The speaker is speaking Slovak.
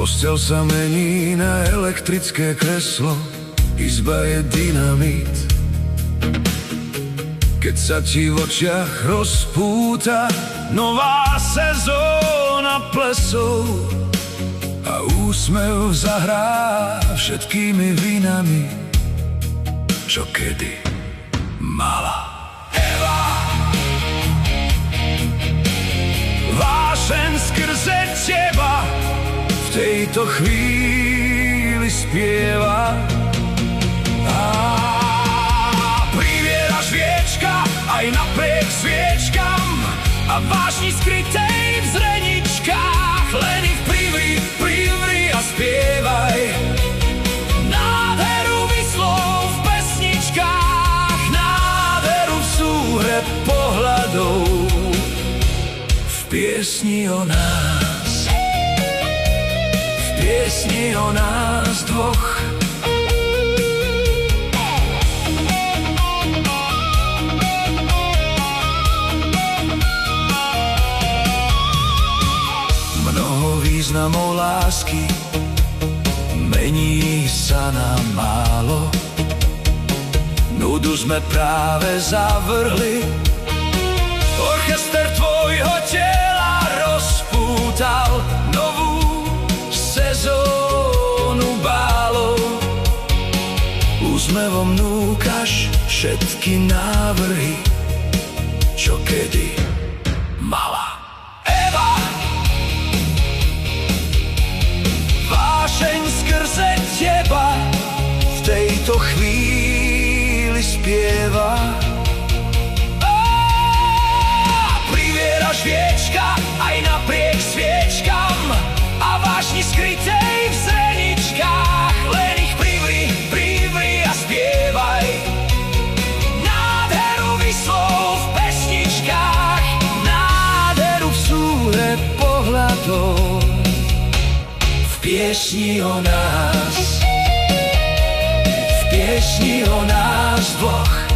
Posteľ sa mení na elektrické kreslo, izba je dynamit. Keď sa ti v očiach rozpúta nová sezóna plesov a úsmev zahrá všetkými vinami, čo kedy mala. Vášeň skrze teba v tejto chvíli spieva. A priviera sviečka aj napriek sviečkam a vášni skrytej v zreničkách. Len ich privri a spievaj. Nádheru vyslov v pesničkách, nádheru v súhre pohľadov, v piesni o nás, v piesni o nás dvoch. Mnoho významov lásky mení sa na málo. Nudu sme práve zavrhli, orchester tvojho tela rozpútal novú sezónu bálov. Úsmevom núkaš všetky návrhy, čo kedy mala. Eva, vášeň skrze teba v tejto chvíli spieva. Sviečka aj napriek sviečkam a vášni skrytej v zreničkách. Len ich privri a spievaj. Nádheru vyslov v pesničkách, nádheru v súhre pohľadov, v piesni o nás, v piesni o nás dvoch.